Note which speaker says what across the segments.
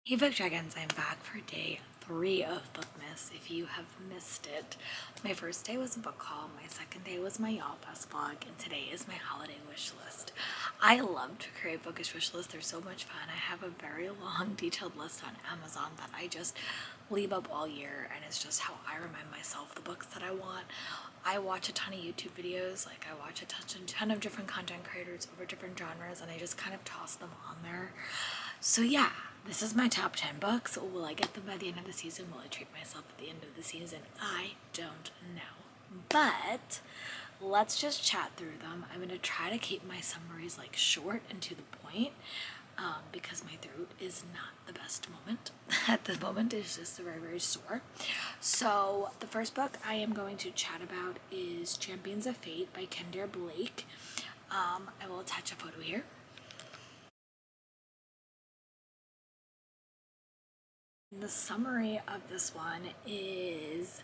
Speaker 1: Hey Book Dragons, I'm back for day 3 of BookMas. If you have missed it, my first day was a book haul, my second day was my Y'all Fest vlog, and today is my holiday wish list. I love to create bookish wish lists, they're so much fun. I have a very long detailed list on Amazon that I just leave up all year, and it's just how I remind myself the books that I want. I watch a ton of YouTube videos, like I watch a ton of different content creators over different genres, and I just kind of toss them on there. So yeah, this is my top 10 books. Will I get them by the end of the season? Will I treat myself at the end of the season? I don't know. But let's just chat through them. I'm going to try to keep my summaries like short and to the point because my throat is not the best moment. At the moment, it's just very, very sore. So the first book I am going to chat about is Champions of Fate by Kendra Blake. I will attach a photo here. The summary of this one is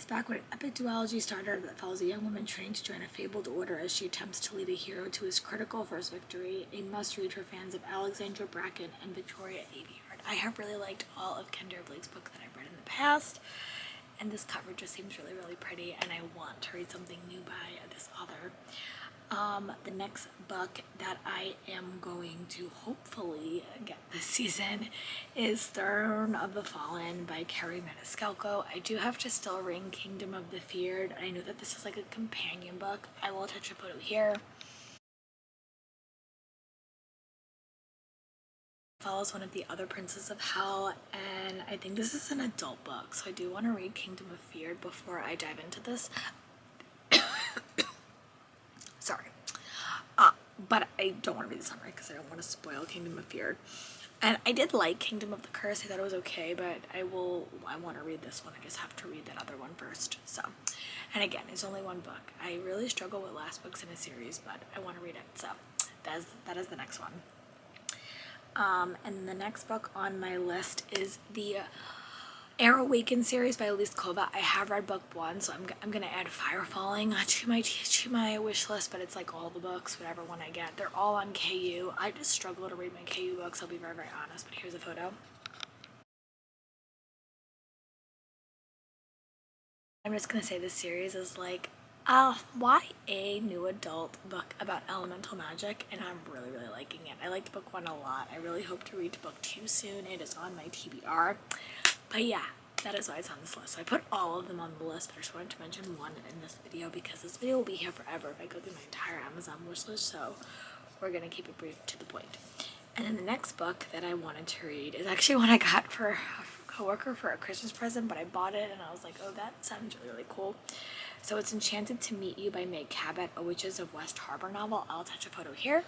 Speaker 1: back when an epic duology started that follows a young woman trained to join a fabled order as she attempts to lead a hero to his critical first victory, a must-read for fans of Alexandra Bracken and Victoria Aveyard. I have really liked all of Kendra Blake's books that I've read in the past, and this cover just seems really, really pretty, and I want to read something new by this author. The next book that I am going to hopefully get this season is Throne of the Fallen by Carrie Maniscalco. I do have to still read Kingdom of the Feared. I know that this is like a companion book. I will attach a photo here. Follows one of the other princes of hell, and I think this is an adult book, so I do want to read Kingdom of Feared before I dive into this. Sorry. But I don't want to read the summary because I don't want to spoil Kingdom of Fear. And I did like Kingdom of the Curse. I thought it was okay, but I want to read this one. I just have to read that other one first. So, and again, it's only one book. I really struggle with last books in a series, but I want to read it. So that is the next one. And the next book on my list is the Air Awakened series by Elise Kova. I have read book 1, so I'm gonna add Fire Falling to my wish list, but it's like all the books, whatever one I get. They're all on KU. I just struggle to read my KU books, I'll be very, very honest, but here's a photo. I'm just gonna say this series is like YA new adult book about elemental magic, and I'm really, really liking it. I liked book 1 a lot. I really hope to read book 2 soon. It is on my TBR. But yeah, that is why it's on this list. So I put all of them on the list, but I just wanted to mention one in this video because this video will be here forever if I go through my entire Amazon wish list, so we're going to keep it brief to the point. And then the next book that I wanted to read is actually one I got for a coworker for a Christmas present, but I bought it and I was like, oh, that sounds really, really cool. So it's Enchanted to Meet You by Meg Cabot, a Witches of West Harbor novel. I'll attach a photo here.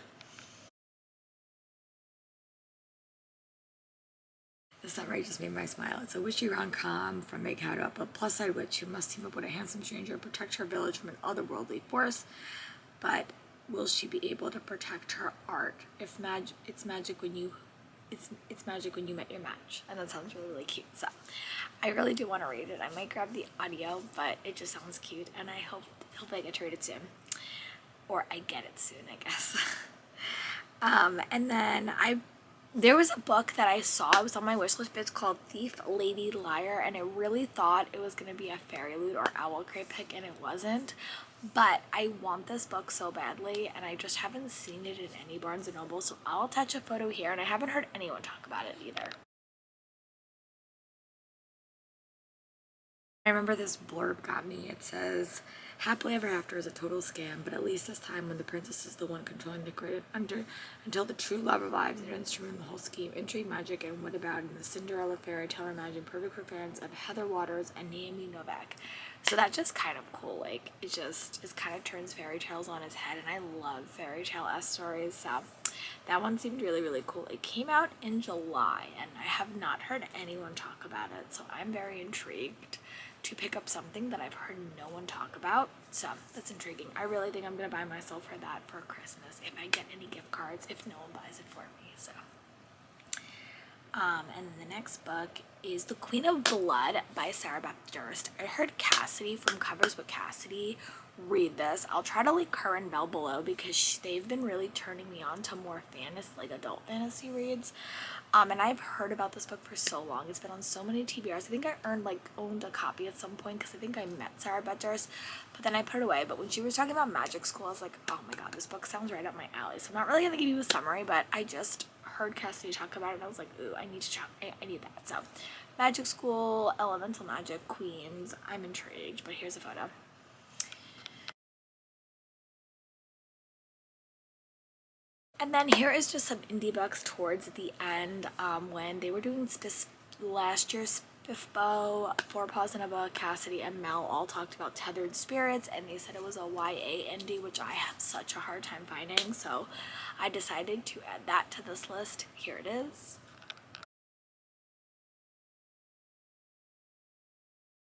Speaker 1: The summary just made my smile. It's a witchy rom-com from Meg Cabot, a plus-side witch who must team up with a handsome stranger and protect her village from an otherworldly force. But will she be able to protect her art? It's magic when you met your match, and that sounds really, really cute. So I really do want to read it. I might grab the audio, but it just sounds cute, and I hope I get to read it soon, or I get it soon, I guess. And then there was a book that I saw, it was on my wish list, but it's called Thief, Lady, Liar, and I really thought it was going to be a Fairy Loot or Owl Crate pick, and it wasn't. But I want this book so badly, and I just haven't seen it in any Barnes & Noble, so I'll attach a photo here, and I haven't heard anyone talk about it either. I remember this blurb got me. It says, happily ever after is a total scam, but at least this time when the princess is the one controlling the creative until the true love revives and turns to ruin the whole scheme. Intrigue, magic, and what about in the Cinderella fairy tale imagined perfect for fans of Heather Waters and Naomi Novak. So that's just kind of cool. Like, it kind of turns fairy tales on its head, and I love fairy tale-esque stories, so that one seemed really, really cool. It came out in July, and I have not heard anyone talk about it, so I'm very intrigued to pick up something that I've heard no one talk about. So that's intriguing. I really think I'm gonna buy myself for that for Christmas if I get any gift cards, if no one buys it for me. So and the next book is The Queen of Blood by Sarah Beth Durst. I heard Cassidy from Covers with Cassidy read this. I'll try to link her and Belle below because they've been really turning me on to more fantasy, like adult fantasy reads. And I've heard about this book for so long. It's been on so many TBRs. I think I owned a copy at some point because I think I met Sarah Betchers, but then I put it away. But when she was talking about magic school, I was like, oh my god, this book sounds right up my alley. So I'm not really gonna give you a summary, but I just heard Cassidy talk about it and I was like, ooh, I need to try. I need that. So magic school, elemental magic, queens. I'm intrigued, but here's a photo. And then here is just some indie books towards the end, when they were doing last year's Spiffbo, Four Paws in a Book, Cassidy and Mel all talked about Tethered Spirits, and they said it was a YA indie, which I have such a hard time finding, so I decided to add that to this list. Here it is.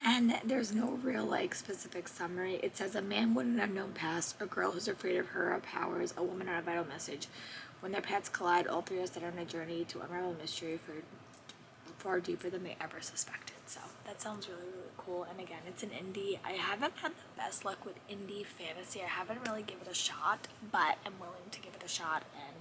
Speaker 1: And there's no real specific summary. It says a man with an unknown past, a girl who's afraid of her powers, a woman on a vital message. When their paths collide, all three are set on a journey to unravel a mystery far deeper than they ever suspected. So that sounds really, really cool. And again, it's an indie. I haven't had the best luck with indie fantasy. I haven't really given it a shot, but I'm willing to give it a shot, and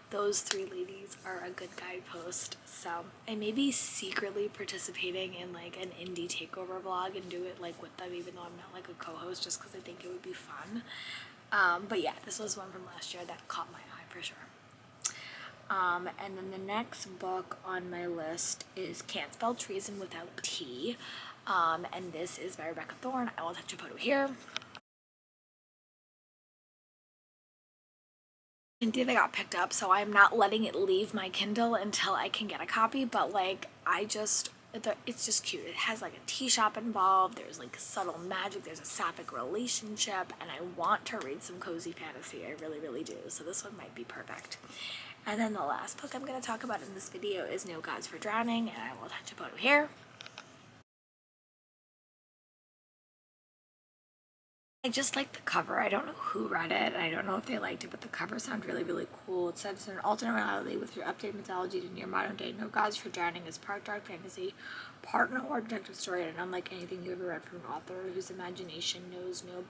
Speaker 1: those three ladies are a good guidepost. So I may be secretly participating in an indie takeover vlog and do it with them, even though I'm not a co-host, just because I think it would be fun. But yeah, this was one from last year that caught my eye for sure. And then the next book on my list is Can't Spell Treason Without T. And this is by Rebecca Thorne. I will attach a photo here. And they got picked up, so I'm not letting it leave my Kindle until I can get a copy, but it's just cute. It has a tea shop involved, there's subtle magic, there's a sapphic relationship, and I want to read some cozy fantasy. I really, really do. So this one might be perfect. And then the last book I'm going to talk about in this video is No Gods for Drowning, and I will attach a photo here. I just like the cover. I don't know who read it. I don't know if they liked it, but the cover sounds really, really cool. It says, an alternate reality with your updated mythology to near modern day. No Gods for Drowning is part dark fantasy, part noir detective story, and unlike anything you ever read from an author whose imagination knows no bounds.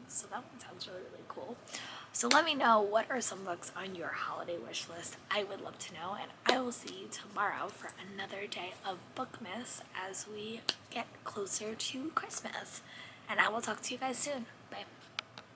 Speaker 1: So that one sounds really, really cool. So let me know, what are some books on your holiday wish list? I would love to know, and I will see you tomorrow for another day of BookMas as we get closer to Christmas. And I will talk to you guys soon.